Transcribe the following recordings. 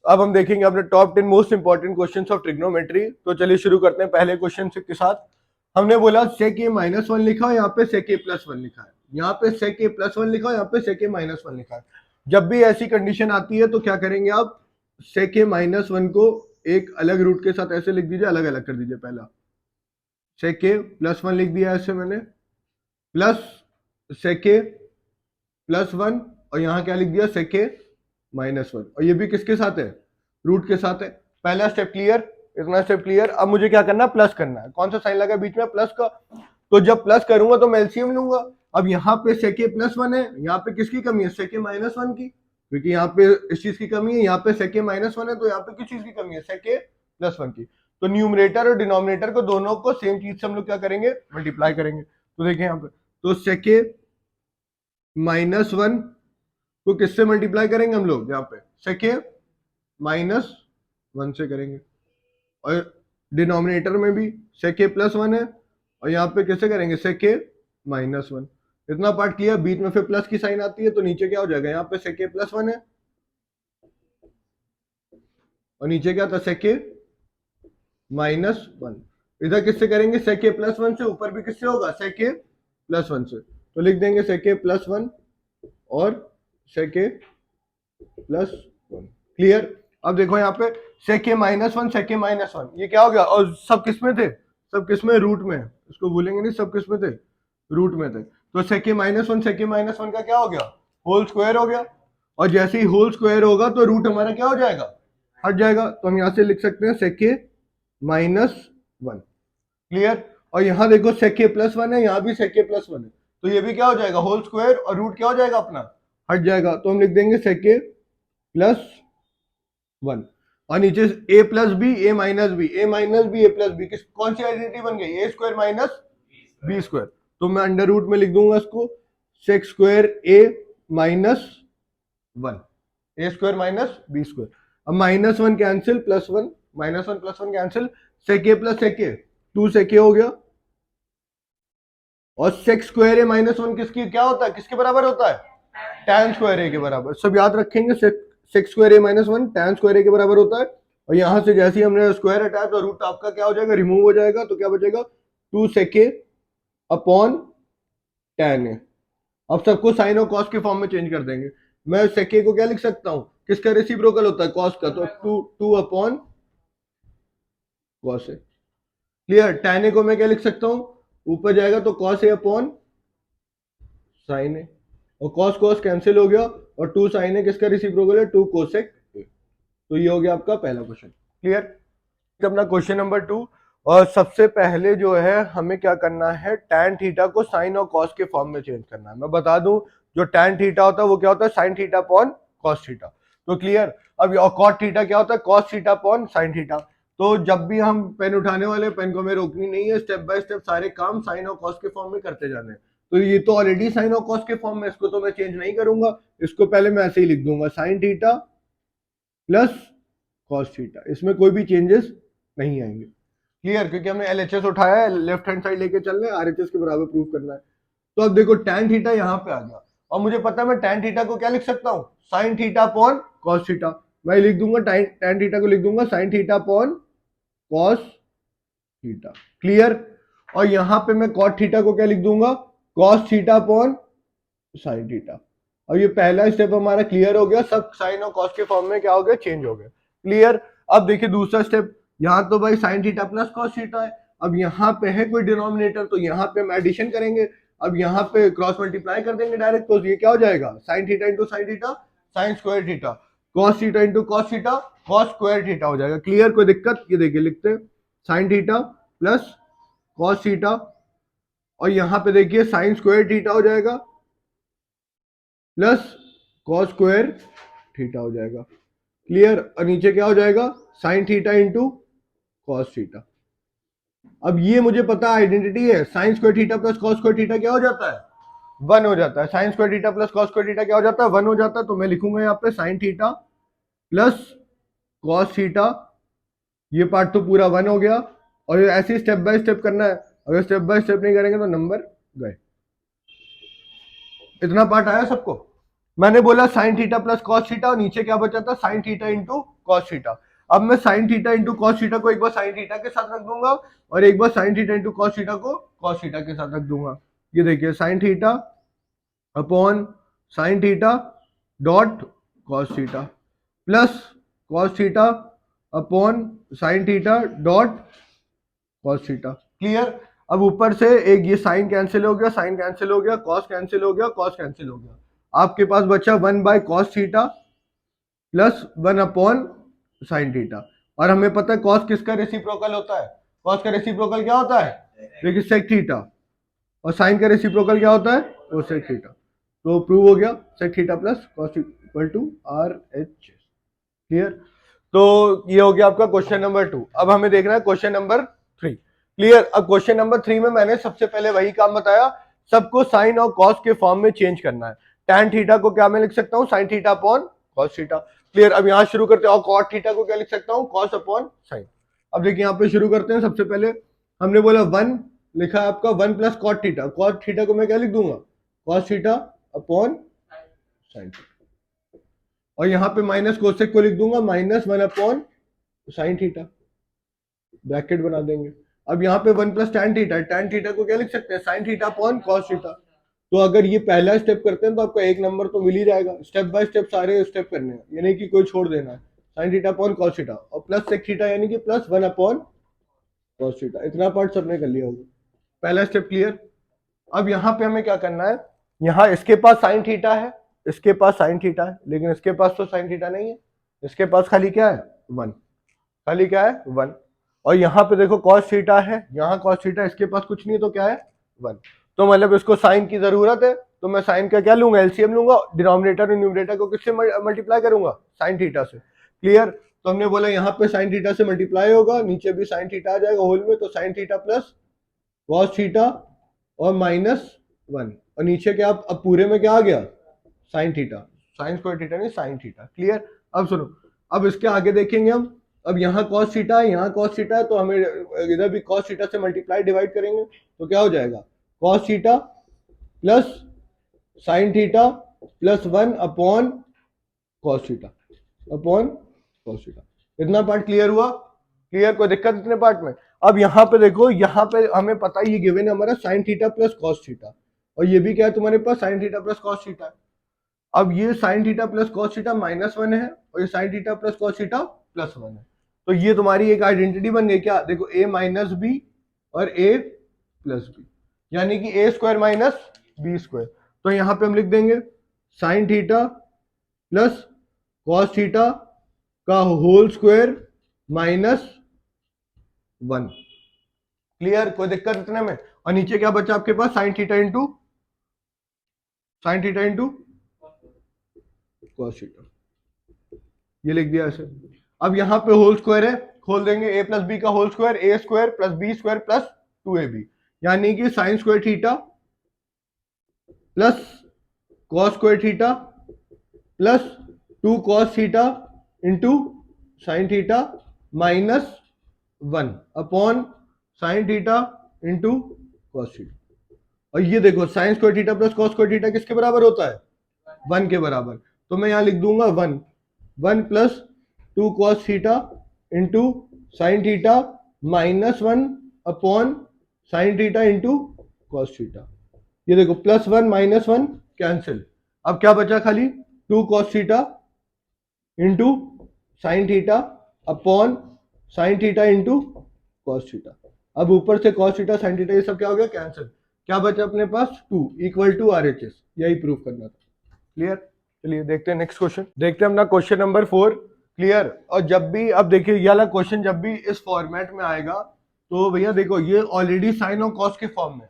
अब हम देखेंगे अपने top 10 most important questions of trigonometry. तो चलिए शुरू करते हैं पहले क्वेश्चन के साथ। हमने बोला sec a -1 लिखा है, यहाँ पे sec a +1 लिखा है, यहाँ पे sec a +1 लिखा है, यहाँ पे sec a -1 लिखा है। जब भी ऐसी कंडीशन आती है तो क्या करेंगे आप, sec a -1 को एक अलग रूट के साथ ऐसे लिख दीजिए, अलग अलग कर दीजिए। पहला sec a +1 लिख दिया ऐसे मैंने, प्लस sec a +1 और यहाँ क्या लिख दिया sec a -1, और ये भी किसके साथ है, रूट के साथ है। पहला स्टेप क्लियर, इतना स्टेप क्लियर। अब मुझे क्या करना है, प्लस करना है। कौन सा साइन लगा बीच में, प्लस का। तो जब प्लस करूंगा तो मैं एलसीएम लूंगा। अब यहाँ पे sec a +1 है, यहाँ पे किसकी कमी है, sec a -1 की, क्योंकि यहाँ पे इस चीज की कमी है। यहाँ पे sec a -1 है तो यहाँ पे किस चीज की कमी है, sec a +1 की। तो न्यूमरेटर और डिनोमिनेटर को दोनों को सेम चीज से हम लोग क्या करेंगे, मल्टीप्लाई करेंगे। तो देखें यहाँ पे, तो sec a -1 को किससे मल्टीप्लाई करेंगे हम लोग, यहाँ पे sec a -1 से करेंगे, और डिनोमिनेटर में भी sec a +1 है, और यहाँ पे किससे करेंगे, sec a -1। इतना पार्ट किया, बीच में फिर प्लस की साइन आती है तो नीचे क्या हो जाएगा, यहाँ पे sec a +1 है और नीचे क्या था, sec a -1। इधर किससे करेंगे, sec a +1 से, ऊपर भी किससे होगा, sec a +1 से। तो लिख देंगे sec a +1 और sec a +1। क्लियर। अब देखो यहाँ पे sec a -1 sec a -1, ये क्या हो गया, और सब किस में थे, सब किस में, रूट में। इसको भूलेंगे नहीं, सब किस में थे, रूट में थे। तो sec a -1 sec a -1 का क्या हो गया, होल स्क्वायर हो गया। और जैसे ही होल स्क्वायर होगा तो रूट हमारा क्या हो जाएगा, हट जाएगा। तो हम यहाँ से लिख सकते हैं sec a -1। क्लियर। और यहाँ देखो sec a +1 है, यहाँ भी sec a +1 है, तो ये भी क्या हो जाएगा, होल स्क्वायर, और रूट क्या हो जाएगा अपना, हट जाएगा। तो हम लिख देंगे sec a +1, और नीचे a + b a - b a - b a + b, कौन सी आइडेंटिटी बन गई, a² - b²। तो मैं अंडर रूट में लिख दूंगा इसको, sec² a -1 a² - b²। अब -1 cancel, +1 -1 +1 cancel, sec a + sec a 2 sec a हो गया। और sec² a -1 किसकी क्या होता है, किसके बराबर होता है, tan² a के बराबर। सब याद रखेंगे, sec² a -1 tan² a के बराबर होता है। और यहां से जैसे ही हमने स्क्वायर हटाया तो रूट आपका क्या हो जाएगा, रिमूव हो जाएगा। तो क्या बचेगा, 2 sec a upon tan a। अब सबको साइन और कॉस के फॉर्म में चेंज कर देंगे। मैं sec a को क्या लिख सकता हूं, किसका रेसिप्रोकल होता है, कॉस का, तो 2 upon cos a। Clear. tan a को मैं क्या लिख सकता हूं, ऊपर जाएगा तो cos a upon sine a, और cos cos कैंसिल हो गया, और 2 sin a किसका रेसिप्रोकल है, 2 cosec a। तो ये हो गया आपका पहला क्वेश्चन। क्लियर। अपना क्वेश्चन नंबर 2, और सबसे पहले जो है हमें क्या करना है, tan थीटा को sin और cos के फॉर्म में चेंज करना है। मैं बता दूं, जो tan थीटा होता है वो क्या होता है, sin theta upon cos theta. तो क्लियर। अब और cot थीटा क्या होता है, cos theta upon sin theta. तो जब भी हम पेन उठाने वाले, पेन को हमें रोकनी नहीं है, स्टेप बाय स्टेप सारे काम sin और cos के फॉर्म में करते जाने हैं। तो ये तो ऑलरेडी sin और cos के फॉर्म में, इसको तो मैं चेंज नहीं करूंगा, इसको पहले मैं ऐसे ही लिख दूंगा, sin theta plus cos theta, इसमें कोई भी चेंजेस नहीं आएंगे। क्लियर। क्योंकि हमने LHS उठाया है, लेफ्ट हैंड साइड लेके चल रहे हैं, RHS के बराबर प्रूव करना है। तो अब देखो tan थीटा यहाँ पे आ गया, और मुझे पता है मैं tan थीटा को क्या लिख सकता हूँ, sin theta upon cos theta. मैं लिख दूंगा tan थीटा को लिख दूंगा sin theta upon cos theta. Clear. और यहाँ पे मैं cot थीटा को क्या लिख दूंगा, cos theta upon sin theta. अब ये पहला स्टेप हमारा क्लियर हो गया, सब साइन और कॉस के फॉर्म में क्या हो गया, चेंज हो गया। क्लियर। अब देखिए दूसरा स्टेप, यहाँ तो भाई sin theta plus cos theta है। अब यहाँ पे है कोई डिनोमिनेटर, तो यहाँ पे हम एडिशन करेंगे। अब यहाँ पे क्रॉस मल्टीप्लाई कर देंगे डायरेक्ट, तो ये क्या हो जाएगा, sin theta into sin theta sin² theta, cos theta into cos theta cos² theta हो जाएगा। क्लियर। कोई दिक्कत, ये देखिए लिखते हैं, sin theta plus cos theta, और यहाँ पे देखिए sin² थीटा हो जाएगा प्लस cos² थीटा हो जाएगा। क्लियर। और नीचे क्या हो जाएगा, sin theta into cos theta. अब ये मुझे पता आइडेंटिटी है, sin² theta plus cos² theta क्या हो जाता है, 1 हो जाता है। sin² theta plus cos² theta क्या हो जाता है, 1 हो जाता है। तो मैं लिखूंगा यहाँ पे sin theta plus cos theta, ये पार्ट तो पूरा 1 हो गया। और ऐसे स्टेप बाय स्टेप करना है, अगर स्टेप बाय स्टेप नहीं करेंगे तो नंबर गए। इतना पार्ट आया सबको। मैंने बोला sin theta plus cos theta, और नीचे क्या बचा था, sin theta into cos theta. अब मैं sign theta into cos theta को एक बार साइन थीटा के साथ रख दूंगा और एक बार sine theta into cos theta को कॉस थीटा के साथ रख दूंगा। ये देखिए sine theta upon sine theta dot cos theta plus cos theta upon sine theta dot cos theta. Clear. अब ऊपर से एक ये साइन कैंसिल हो गया, साइन कैंसिल हो गया, कॉस कैंसिल हो गया, कॉस कैंसिल हो गया। आपके पास बचा 1/cos theta plus 1 sign theta. और हमें पता है कॉस किसका रेसिप्रोकल होता है? कॉस का रेसिप्रोकल क्या होता है? देखिए सेक थीटा। और साइन का रेसिप्रोकल क्या होता है? वो सेक थीटा। तो प्रूव हो गया sec theta plus cos equal to RHS। Clear. तो ये हो गया आपका क्वेश्चन नंबर 2। अब हमें देखना है क्वेश्चन नंबर 3। क्लियर। अब क्वेश्चन नंबर 3 में मैंने सबसे पहले वही काम बताया, सबको साइन और कॉस के फॉर्म में चेंज करना है। tan थीटा को क्या मैं लिख सकता हूँ? Sign theta upon cos theta. Clear. अब यहां शुरू करते हैं। और कॉट थीटा को क्या लिख सकता हूँ? Cos upon sine. अब देखिए यहाँ पे शुरू करते हैं। सबसे पहले हमने बोला 1 लिखा है आपका 1 plus cot theta. Cot theta को मैं क्या लिख दूंगा? Cos theta upon sine theta. और यहाँ पे माइनस कोसेक को लिख दूंगा -1 अपॉन साइन थीटा, ब्रैकेट बना देंगे। अब यहाँ पे 1 plus tan theta, tan theta को क्या लिख सकते हैं? Sign theta upon cos theta. तो अगर ये पहला स्टेप करते हैं तो आपको एक नंबर तो मिल ही जाएगा। स्टेप बाय स्टेप सारे स्टेप करने हैं, यानी कि कोई छोड़ देना है। Sign theta upon cos theta और प्लस सेक थीटा यानी कि प्लस 1 अपॉन कॉस थीटा। इतना पार्ट सबने कर लिया होगा। पहला स्टेप क्लियर। अब यहाँ पे हमें क्या करना है? यहाँ इसके पास साइन थीटा है, इसके पास साइन थीटा है, लेकिन इसके पास तो साइन थीटा नहीं है। इसके पास खाली क्या है? 1। खाली क्या है? 1। और यहाँ पे देखो cos थीटा है, यहाँ cos थीटा, इसके पास कुछ नहीं है तो क्या है? 1। तो मतलब इसको साइन की जरूरत है, तो मैं साइन का क्या लूंगा? एलसीएम लूंगा। डिनोमिनेटर और न्यूमरेटर को किससे मल्टीप्लाई करूंगा? साइन थीटा से। क्लियर। तो हमने बोला यहाँ पे साइन थीटा से मल्टीप्लाई होगा, नीचे भी साइन थीटा आ जाएगा होल में, तो sign theta plus cos theta और -1। और नीचे क्या? अब पूरे में क्या आ गया? Sine theta. Sign square theta नहीं, साइन थीटा। क्लियर। अब सुनो, अब इसके आगे देखेंगे हम। अब यहाँ cos थीटा है, यहाँ cos थीटा है, तो हमें इधर भी cos थीटा से मल्टीप्लाई डिवाइड करेंगे तो क्या हो जाएगा? cos theta plus sign theta plus 1 upon cos theta upon cos theta. इतना पार्ट क्लियर हुआ? क्लियर। कोई दिक्कत इतने पार्ट में? अब यहाँ पे देखो, यहाँ पे हमें पता है ये गिवन है हमारा sine theta plus cos theta, और ये भी क्या है तुम्हारे पास? Sine theta plus cos theta है। अब ये sine theta plus cos theta -1 है और ये sine theta plus cos theta +1 है। तो ये तुम्हारी एक आइडेंटिटी बन गई। क्या? देखो a माइनस बी और a प्लस बी, यानी कि a square minus B square. तो यहाँ पे हम लिख देंगे sine theta plus cos theta का होल स्क्वायर -1। क्लियर। कोई दिक्कत इतने में? और नीचे क्या बचा आपके पास? Sine theta into cos theta, ये लिख दिया ऐसे। अब यहाँ पे होल स्क्वायर है, खोल देंगे। a प्लस बी का whole square, a square plus b square plus 2ab, यानी कि sine square theta plus cos square theta plus 2 cos theta into sine theta -1 upon sine theta into cos theta. और ये देखो sine square theta plus cos square theta किसके बराबर होता है? 1 के बराबर। तो मैं यहां लिख दूंगा 1 plus 2 cos theta into sine theta -1 upon sine theta into cos theta. ये देखो +1 -1 कैंसिल। अब क्या बचा? खाली 2 cos theta into sine theta upon sine theta into cos theta. अब ऊपर से cos थीटा साइन थीटा ये सब क्या हो गया? कैंसिल। क्या बचा अपने पास? 2 इक्वल टू RHS। यही प्रूव करना था। क्लियर। चलिए देखते हैं नेक्स्ट क्वेश्चन। देखते हैं अपना क्वेश्चन नंबर 4। क्लियर। और जब भी, अब देखिए ये वाला क्वेश्चन जब भी इस फॉर्मेट में आएगा तो भैया देखो ये ऑलरेडी साइन और कॉस के फॉर्म में,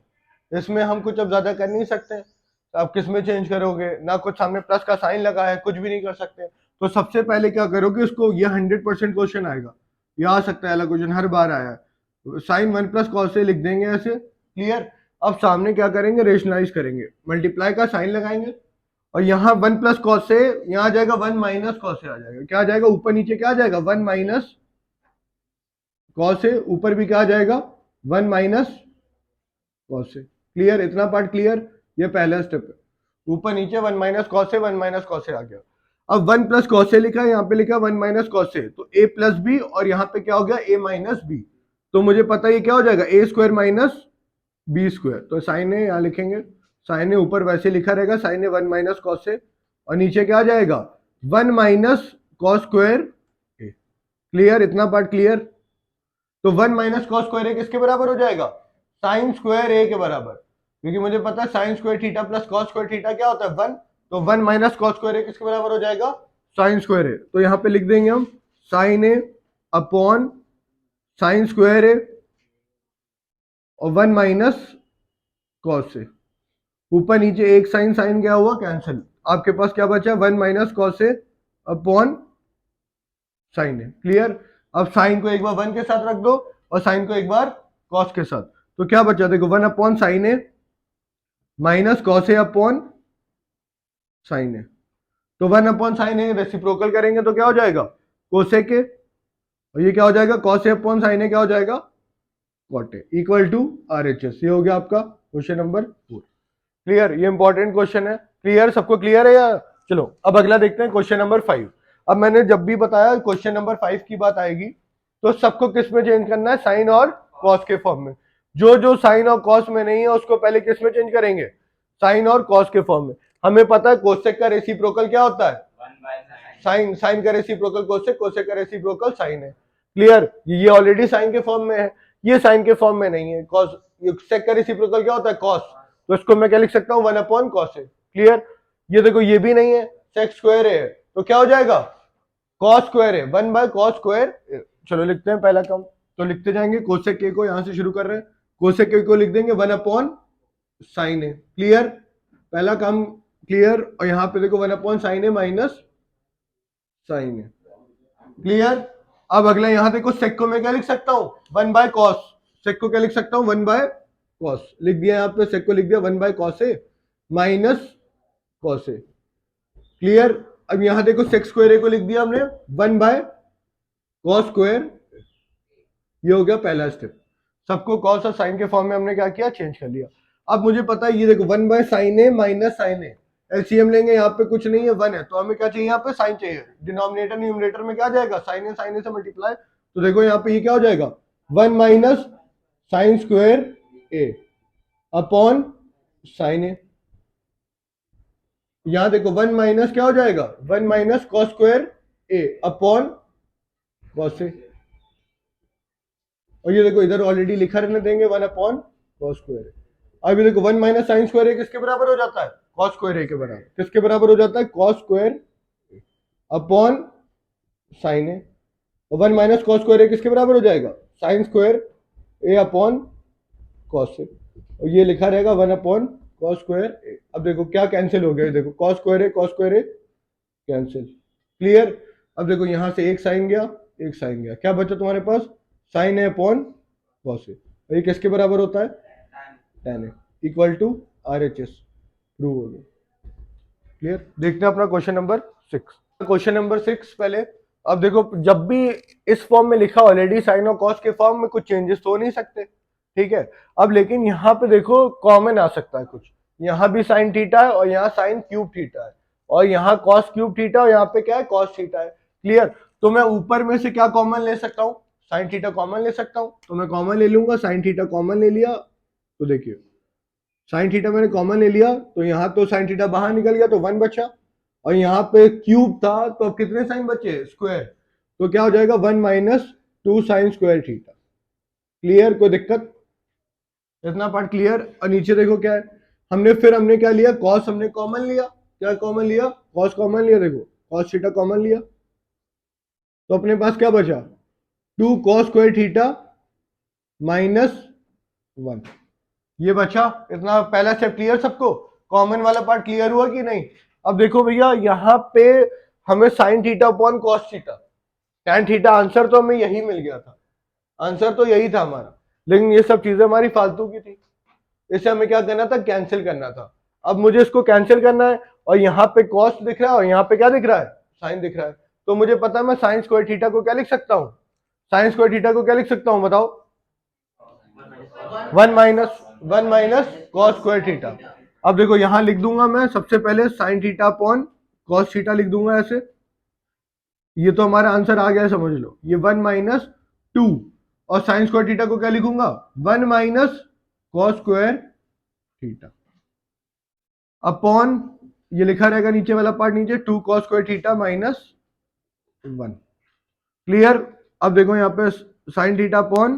इसमें हम कुछ अब ज्यादा कर नहीं सकते। तो आप किस में चेंज करोगे? ना कुछ सामने प्लस का साइन लगा है, कुछ भी नहीं कर सकते। तो सबसे पहले क्या करोगे? इसको, ये 100% क्वेश्चन आएगा, ये आ सकता है, क्वेश्चन हर बार आया है। साइन 1 प्लस कॉस से लिख देंगे ऐसे। क्लियर। अब सामने क्या करेंगे? रेशनलाइज करेंगे, मल्टीप्लाई का साइन लगाएंगे और यहाँ 1 प्लस कॉस से यहाँ आ जाएगा 1 माइनस कॉस से आ जाएगा। क्या आ जाएगा? ऊपर नीचे क्या आ जाएगा? 1 माइनस कॉस से, ऊपर भी क्या आ जाएगा? 1 माइनस कॉस से। क्लियर। इतना पार्ट क्लियर। ये पहला स्टेप है, ऊपर नीचे 1 माइनस कॉस से 1 माइनस कॉस से आ गया। अब 1 प्लस कॉस ए लिखा है, यहाँ पे लिखा है 1 माइनस कॉस ए, तो a प्लस बी और यहाँ पे क्या हो गया a माइनस बी, तो मुझे पता है ये क्या हो जाएगा a square minus B square, तो साइन ए यहाँ लिखेंगे, साइन ए ऊपर वैसे लिखा रहेगा sine a 1 minus cos a, और नीचे क्या आ जाएगा 1 minus cos square a. Clear, इतना पार्ट क्लियर। तो 1 माइनस कॉस स्क्वायर ए किसके बराबर हो जाएगा, साइन स्क्वायर ए के बराबर, क्योंकि मुझे पता है sign square theta plus cos square theta क्या होता है 1, तो 1 माइनस कॉस स्क्वायर ए किसके बराबर हो जाएगा, साइन स्क्वायर ए। तो यहाँ पे लिख देंगे हम sign a upon sine square ए और 1 माइनस कॉस ए, ऊपर नीचे एक साइन, साइन क्या हुआ कैंसिल, आपके पास क्या बचा 1 माइनस कॉस ए अपॉन साइन ए। क्लियर, अब साइन को एक बार 1 के साथ रख दो और साइन को एक बार कॉस के साथ, तो क्या बचा देखो 1 upon sine a minus cos A upon sine ए, तो 1 अपॉन साइन ए रेसिप्रोकल करेंगे तो क्या हो जाएगा कोसेक ए, और ये क्या हो जाएगा cos A upon sine a क्या हो जाएगा cot a equal to RHS. ये हो गया आपका क्वेश्चन नंबर 4। क्लियर, ये इंपॉर्टेंट क्वेश्चन है। क्लियर, सबको क्लियर है या? चलो अब अगला देखते हैं क्वेश्चन नंबर 5। अब मैंने जब भी बताया क्वेश्चन नंबर 5 की बात आएगी तो सबको किस में चेंज करना है, साइन और कॉस के फॉर्म में। जो जो साइन और कॉस में नहीं है उसको पहले किस में चेंज करेंगे, साइन और कॉस के फॉर्म में। हमें पता है कोसेक का रेसिप्रोकल क्या होता है, साइन, साइन का रेसिप्रोकल कोसेक, कोसेक का रेसिप्रोकल साइन है। क्लियर, ये ऑलरेडी साइन के फॉर्म में है, ये साइन के फॉर्म में नहीं है। कॉस, सेक का रेसिप्रोकल क्या होता है कॉस, तो इसको मैं क्या लिख सकता हूँ 1 अपॉन कॉस ए। क्लियर, ये देखो ये भी नहीं है, सेक स्क्वायर है तो क्या हो जाएगा कॉस स्क्वायर है 1 बाय कॉस स्क्वायर। चलो लिखते हैं पहला काम, तो लिखते जाएंगे कोसेक के को, यहां से शुरू कर रहे हैं, कोसेक के को लिख देंगे 1 अपॉन साइन ए। क्लियर, पहला काम क्लियर, और यहाँ पे देखो 1 upon sine a minus sine A. Clear, अब अगला यहाँ देखो सेक को मैं क्या लिख सकता हूँ 1 बाय कॉस, सेक को क्या लिख सकता हूँ 1 बाय कॉस, लिख दिया यहाँ पे सेक को लिख दिया 1 by cos A minus cos A. Clear, अब यहाँ देखो सेक स्क्वायर ए को लिख दिया हमने 1 बाय कॉस स्क्वायर, ये हो गया पहला स्टेप। सबको कॉस और साइन के फॉर्म में हमने क्या किया, चेंज कर लिया। अब मुझे पता है ये देखो 1 by sine a minus sine a, LCM लेंगे, यहाँ पे कुछ नहीं है 1 है, तो हमें क्या चाहिए यहाँ पे साइन चाहिए, डिनोमिनेटर न्यूमरेटर में क्या जाएगा साइन ए से मल्टीप्लाई, तो देखो यहाँ पे ये क्या हो जाएगा 1 माइनस साइन स्क्वायर ए अपॉन साइन ए। यहां देखो 1 माइनस क्या हो जाएगा 1 minus cos square A upon cos a, और ये देखो इधर ऑलरेडी लिखा रहने देंगे 1 अपॉन कॉस स्क्वायर ए। अब ये देखो 1 माइनस साइन स्क्वायर ए किसके बराबर हो जाता है, कॉस स्क्वायर ए के बराबर। किसके बराबर हो जाता है, कॉस स्क्वायर अपॉन साइन ए, और 1 माइनस कॉस स्क्वायर ए किसके बराबर हो जाएगा, sine square A upon cos a, और ये लिखा रहेगा 1 अपॉन कॉस स्क्वायर ए। अब देखो क्या कैंसिल हो गया, देखो कॉस स्क्वायर ए कैंसिल। क्लियर, अब देखो यहां से एक साइन गया, एक साइन गया, क्या बचा तुम्हारे पास sine a upon cos a, ये किसके बराबर होता है tan a equal to RHS. Prove हो गया। क्लियर, देखते हैं अपना क्वेश्चन नंबर 6। क्वेश्चन नंबर 6 पहले, अब देखो जब भी इस फॉर्म में लिखा ऑलरेडी साइन और कॉस के फॉर्म में कुछ चेंजेस तो हो नहीं सकते, ठीक है। अब लेकिन यहाँ पे देखो कॉमन आ सकता है कुछ, यहाँ भी साइन थीटा है और यहाँ साइन क्यूब थीटा है, और यहाँ कॉस क्यूब थीटा और यहाँ पे क्या है कॉस थीटा है। क्लियर, तो मैं ऊपर में से क्या कॉमन ले सकता हूँ, साइन थीटा कॉमन ले सकता हूँ, तो मैं कॉमन ले लूंगा, साइन थीटा कॉमन ले लिया, तो देखिए साइन थीटा मैंने कॉमन ले लिया, तो यहाँ तो साइन थीटा बाहर निकल गया तो 1 बचा, और यहाँ पे क्यूब था तो अब कितने साइन बचे स्क्वायर, तो क्या हो जाएगा 1 minus 2 sign square theta. Clear, कोई दिक्कत, इतना पार्ट क्लियर। और नीचे देखो क्या है, हमने क्या लिया, कॉस हमने कॉमन लिया, क्या कॉमन लिया, कॉस कॉमन लिया, देखो कॉस थीटा कॉमन लिया, तो अपने पास क्या बचा 2 कॉस स्क्वायर थीटा माइनस 1, ये बचा। इतना पहला स्टेप क्लियर सबको, कॉमन वाला पार्ट क्लियर हुआ कि नहीं। अब देखो भैया यहाँ पे हमें sign theta upon cos theta tan theta, answer तो हमें यही मिल गया था, आंसर तो यही था हमारा, लेकिन ये सब चीजें हमारी फालतू की थी, इसे हमें क्या करना था, कैंसिल करना था। अब मुझे इसको कैंसिल करना है, और यहाँ पे कॉस दिख रहा है और यहाँ पे क्या दिख रहा है, साइन दिख रहा है, तो मुझे पता है मैं साइन स्क्वायर थीटा को क्या लिख सकता हूँ, साइन स्क्वायर थीटा को क्या लिख सकता हूँ बताओ, 1 माइनस कॉस स्क्वायर थीटा। अब देखो यहां लिख दूंगा मैं सबसे पहले sign theta upon cos theta लिख दूंगा ऐसे, ये तो हमारा आंसर आ गया है, समझ लो, ये 1 माइनस 2, और साइन स्क्वायर थीटा को क्या लिखूंगा, 1 minus cos square theta upon, ये लिखा रहेगा नीचे वाला पार्ट नीचे, 2 cos square theta minus 1। Clear. अब देखो यहाँ पे sign theta upon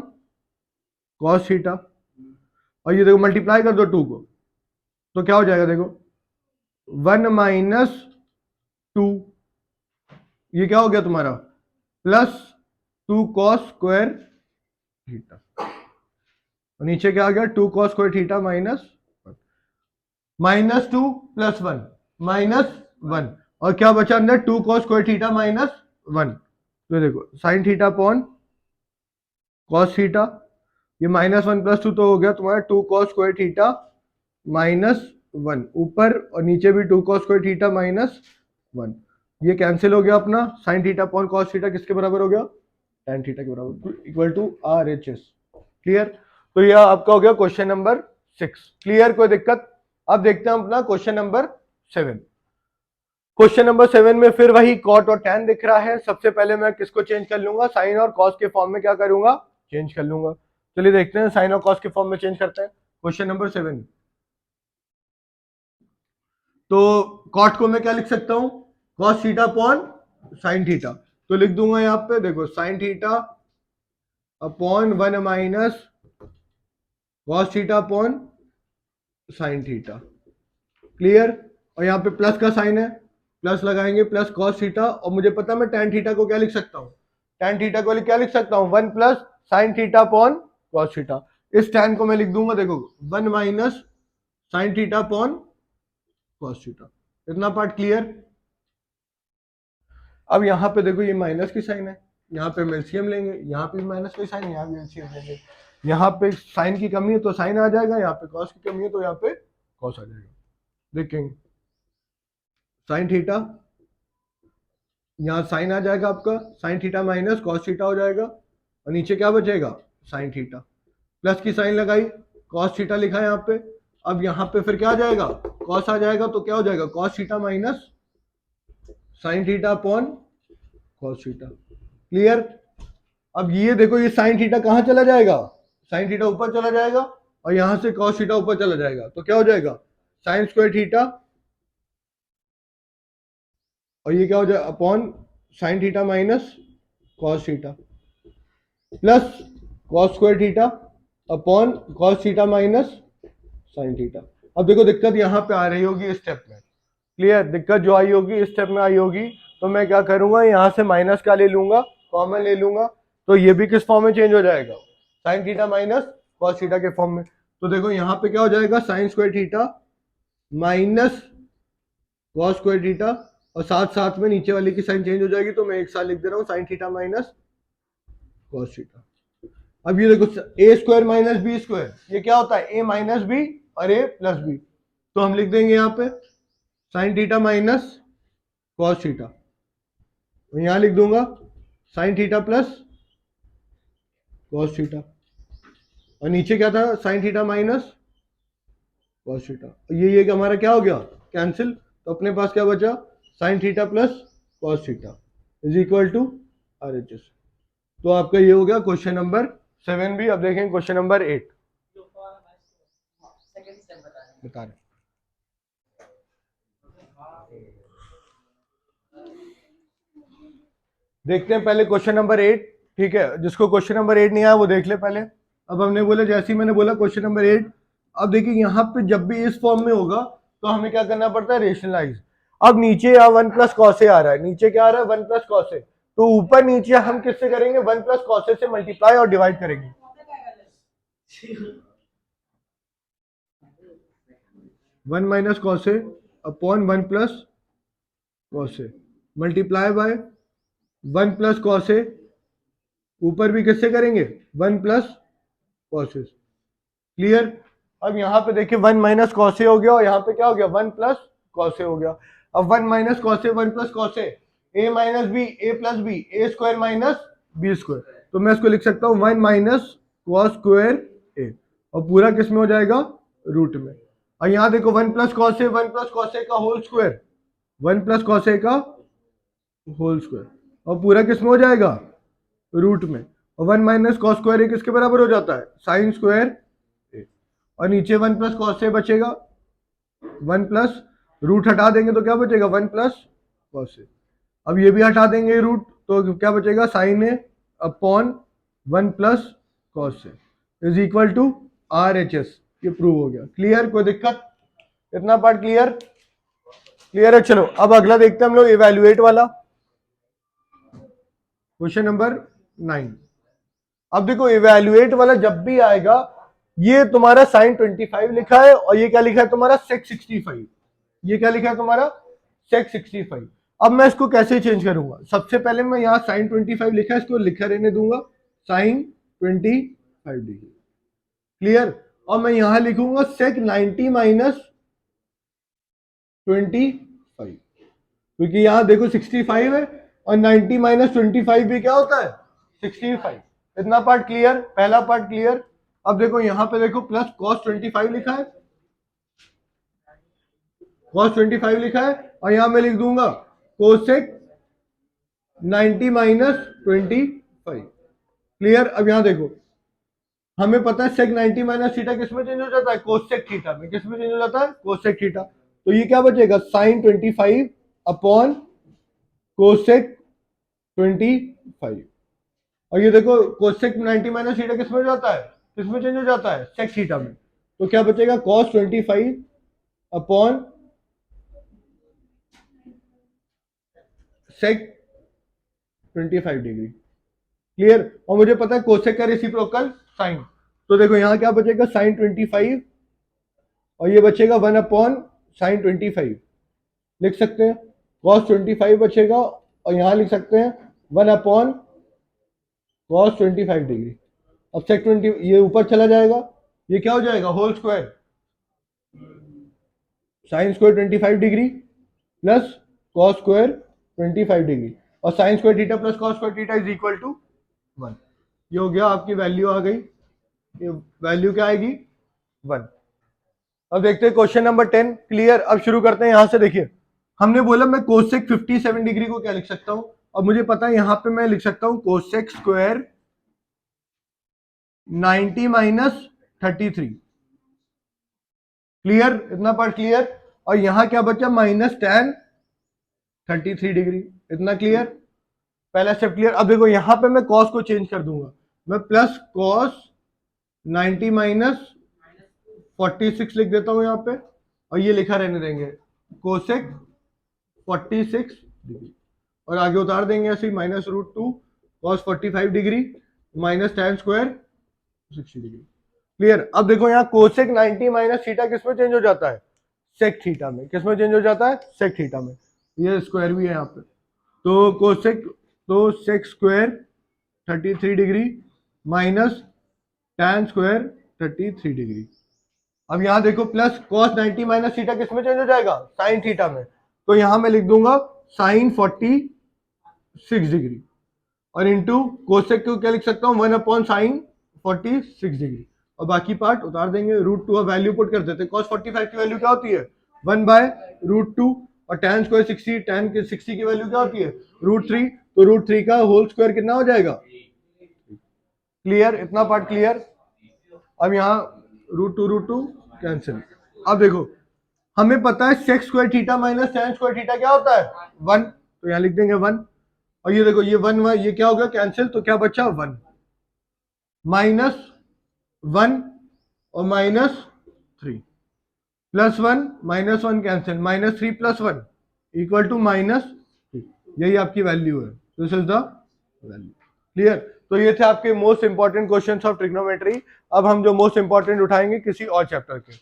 cos theta, और ये देखो मल्टीप्लाई कर दो 2 को, तो क्या हो जाएगा देखो 1 माइनस 2, ये क्या हो गया तुम्हारा, प्लस 2 कॉस स्क्वायर थीटा, और नीचे क्या आ गया 2 cos square theta minus 1, minus 2 plus 1 minus 1, और क्या बचा अंदर 2 कॉस स्क्वायर थीटा माइनस 1। तो देखो sign theta upon cos theta, ये माइनस 1 प्लस 2 तो हो गया तुम्हारा 2 कॉस स्क्वायर थीटा माइनस 1 ऊपर, और नीचे भी 2 कॉस स्क्वायर थीटा माइनस 1, ये कैंसिल हो गया अपना, sign theta upon cos theta किसके बराबर हो गया, tan थीटा के बराबर, इक्वल टू RHS। क्लियर। तो यह आपका हो गया क्वेश्चन नंबर 6। क्लियर, कोई दिक्कत। अब देखते हैं अपना क्वेश्चन नंबर 7। क्वेश्चन नंबर 7 में फिर वही कॉट और टैन दिख रहा है। सबसे पहले मैं किसको चेंज कर लूंगा, साइन और कॉस के फॉर्म में क्या करूंगा, चेंज कर लूंगा। चलिए देखते हैं, साइन और कॉस के फॉर्म में चेंज करते हैं। क्वेश्चन नंबर 7, तो कॉट को मैं क्या लिख सकता हूं, cos theta upon sine theta, तो लिख दूंगा यहां पे देखो sign theta upon 1 minus cos theta upon sine theta. Clear. और यहाँ पे प्लस का साइन है, प्लस लगाएंगे, प्लस कॉस थीटा, और मुझे पता है मैं tan थीटा को क्या लिख सकता हूँ, tan थीटा को क्या लिख सकता हूँ, 1 plus sign theta upon cos theta. इस tan को मैं लिख दूंगा देखो 1 minus sign theta upon cos theta. इतना पार्ट क्लियर। अब यहाँ पे देखो ये माइनस की साइन है, यहाँ पे हम एलसीएम लेंगे, यहाँ पे माइनस की साइन, यहाँ भी एलसीएम लेंगे। यहाँ पे साइन की कमी है तो साइन आ जाएगा, यहाँ पे कॉस की कमी है तो यहाँ पे कॉस आ जाएगा। देखेंगे साइन थीटा, यहाँ साइन आ जाएगा आपका, sine theta minus cos theta हो जाएगा, और नीचे क्या बचेगा, साइन थीटा। प्लस की साइन लगाई, कॉस थीटा लिखा है यहाँ पे। अब यहाँ पे फिर क्या आ जाएगा, कॉस आ जाएगा, तो क्या हो जाएगा cos theta minus sign theta upon cos theta. Clear. अब ये देखो ये साइन थीटा कहाँ चला जाएगा, साइन थीटा ऊपर चला जाएगा, और यहां से कॉस थीटा ऊपर चला जाएगा, तो क्या हो जाएगा साइन स्क्वायर थीटा, और ये क्या हो जाएगा upon sine theta minus cos theta, plus cos square theta upon cos theta minus sine theta. अब देखो दिक्कत यहाँ पे आ रही होगी इस स्टेप में। क्लियर, दिक्कत जो आई होगी इस स्टेप में आई होगी, तो मैं क्या करूंगा यहाँ से माइनस का ले लूंगा, कॉमन ले लूंगा, तो ये भी किस फॉर्म में चेंज हो जाएगा, sine theta minus cos theta के फॉर्म में। तो देखो यहाँ पे क्या हो जाएगा sign square theta minus cos square theta, और साथ साथ में नीचे वाले की साइन चेंज हो जाएगी, तो मैं एक साथ लिख दे रहा हूँ sine theta minus cos theta. अब ये देखो ए स्क्वायर माइनस बी स्क्वायर, ये क्या होता है ए माइनस बी और ए प्लस बी, तो हम लिख देंगे यहाँ पे sine theta minus cos theta, और यहां लिख दूंगा sign theta plus cos theta, और नीचे क्या था sine theta minus cos theta. ये हमारा क्या हो गया कैंसिल, तो अपने पास क्या बचा sine theta plus cos theta is equal to RHS। तो आपका ये हो गया क्वेश्चन नंबर 7 भी। अब देखें क्वेश्चन नंबर 8 बता रहे, देखते हैं पहले क्वेश्चन नंबर 8। ठीक है, जिसको क्वेश्चन नंबर 8 नहीं आया वो देख ले पहले। अब हमने बोला, जैसे ही मैंने बोला क्वेश्चन नंबर 8, अब देखिए यहाँ पे जब भी इस फॉर्म में होगा तो हमें क्या करना पड़ता है, रेशनलाइज। अब नीचे यहाँ 1 प्लस कॉस ए आ रहा है, नीचे क्या आ रहा है 1 प्लस कॉस ए, तो ऊपर नीचे हम किससे करेंगे 1 प्लस कॉस ए से मल्टीप्लाई और डिवाइड करेंगे। 1 minus cos A upon 1 plus cos A multiply by 1 plus cos A, ऊपर भी किससे करेंगे 1 प्लस कॉस ए। क्लियर। अब यहाँ पे देखिए 1 माइनस कॉस ए हो गया, और यहाँ पे क्या हो गया 1 प्लस कॉस ए हो गया। अब 1 माइनस कॉस ए 1 प्लस कॉस ए माइनस बी ए प्लस बी ए स्क्वायर माइनस बी स्क्वायर, तो मैं इसको लिख सकता हूँ 1 माइनस कॉस स्क्वायर ए, और पूरा किस में हो जाएगा रूट में। और यहाँ देखो 1 प्लस कॉस ए 1 प्लस कॉस ए का होल स्क्वायर, 1 प्लस कॉस ए का होल स्क्वायर, और पूरा किस में हो जाएगा, रूट में, और 1 माइनस कॉस स्क्वायर ए किसके बराबर हो जाता है, साइन स्क्वायर ए, और नीचे 1 प्लस कॉस ए बचेगा, 1 प्लस रूट हटा देंगे तो क्या बचेगा, 1 प्लस कॉस ए, अब ये भी हटा देंगे रूट तो क्या बचेगा, sine a upon 1 plus cos a is equal to R H S. ये प्रूव हो गया। क्लियर, कोई दिक्कत, इतना पार्ट क्लियर, क्लियर है। चलो अब अगला देखते हैं हम लोग, इवैल्यूएट वाला, क्वेश्चन नंबर 9। अब देखो इवैल्यूएट वाला जब भी आएगा, ये तुम्हारा साइन 25 लिखा है और ये क्या लिखा है तुम्हारा, सेक 65, ये क्या लिखा है तुम्हारा, सेक 65। अब मैं इसको कैसे चेंज करूंगा, सबसे पहले मैं यहाँ साइन 25 लिखा है, इसको लिखा रहने दूंगा साइन 25 डिग्री, क्लियर। और मैं यहां लिखूंगा सेक 90 माइनस 25, क्योंकि यहां देखो 65 है और 90 माइनस 25 भी क्या होता है, 65। इतना पार्ट क्लियर, पहला पार्ट क्लियर। अब देखो यहां पे देखो प्लस कॉस 25 लिखा है, कॉस 25 लिखा है, और यहां मैं लिख दूंगा कोसेक 90 माइनस 25, क्लियर। अब यहां देखो हमें पता है सेक 90 माइनस थीटा किसमें चेंज हो जाता है, कोसेक थीटा में, किसमें चेंज हो जाता है, कोसेक थीटा। तो ये क्या बचेगा, साइन 25 अपॉन कोसेक 25, और ये देखो कोसेक 90 माइनस थीटा किसमें हो जाता है, किसमें चेंज हो जाता है, सेक थीटा में। तो क्या बचेगा, cos 25 upon sec 25 degree, clear. और मुझे पता है कोसेक का रेसिप्रोकल साइन, तो देखो यहां क्या बचेगा, साइन 25 और ये बचेगा 1 अपॉन साइन 25, लिख सकते हैं, कॉस 25 बचेगा और यहां लिख सकते हैं 1 अपॉन कॉस 25 डिग्री। अब सेक 20 ये ऊपर चला जाएगा, ये क्या हो जाएगा, whole square, sine square 25 degree plus cos square 25 degree, और sine square theta plus cos square theta is equal to 1। ये हो गया, आपकी वैल्यू आ गई, ये वैल्यू क्या आएगी, 1। अब देखते हैं क्वेश्चन नंबर 10, क्लियर। अब शुरू करते हैं यहां से, देखिए हमने बोला मैं कोसेक 57 डिग्री को क्या लिख सकता हूं, और मुझे पता है यहां पे मैं लिख सकता हूं कोसेक स्क्वायर 90 माइनस 33, क्लियर, इतना पार्ट क्लियर। और यहां क्या बचा, माइनस tan 33 डिग्री, इतना क्लियर, पहला स्टेप क्लियर। अब देखो यहां पे मैं कॉस को चेंज कर दूंगा, मैं प्लस कॉस 90 माइनस 46 लिख देता हूं यहां पे, और ये लिखा रहने देंगे कोसेक 46 डिग्री, और आगे उतार देंगे ऐसे minus root 2 cos 45 degree minus tan square 60 degree, clear. अब देखो यहाँ कोसेक 90 माइनस थीटा किसमें चेंज हो जाता है, सेक थीटा में, किसमें चेंज हो जाता है, सेक थीटा में, ये स्क्वायर भी है यहाँ पे, तो कोसेक, तो sec square 33 degree minus tan square 33 degree. अब यहाँ देखो प्लस कॉस 90 माइनस थीटा किसमें चेंज हो जाएगा, साइन थीटा में, तो यहां मैं लिख दूंगा साइन 46 डिग्री, और इंटू कोसेक को क्या लिख सकता हूं, 1 अपॉन साइन 46 डिग्री, और बाकी पार्ट उतार देंगे, रूट 2 वैल्यू पुट कर देते हैं, cos 45 की वैल्यू क्या होती है, 1 बाय रूट 2, और tan स्क्वायर 60, tan के 60 की वैल्यू क्या होती है, रूट 3, तो रूट 3 का होल स्क्वायर कितना हो जाएगा, क्लियर, इतना पार्ट क्लियर। अब यहाँ रूट टू कैंसिल। अब देखो हमें पता है sec square theta minus tan square theta क्या होता है, 1, तो यहाँ लिख देंगे 1, और ये देखो ये 1 ये क्या हो गया कैंसिल, तो क्या बचा 1 माइनस 1 और minus 3 plus 1 minus 1 cancel, minus 3 plus 1 equal to minus 3, यही आपकी वैल्यू है, this is the value, clear. तो ये थे आपके most important questions of trigonometry. अब हम जो मोस्ट इंपॉर्टेंट उठाएंगे किसी और चैप्टर के।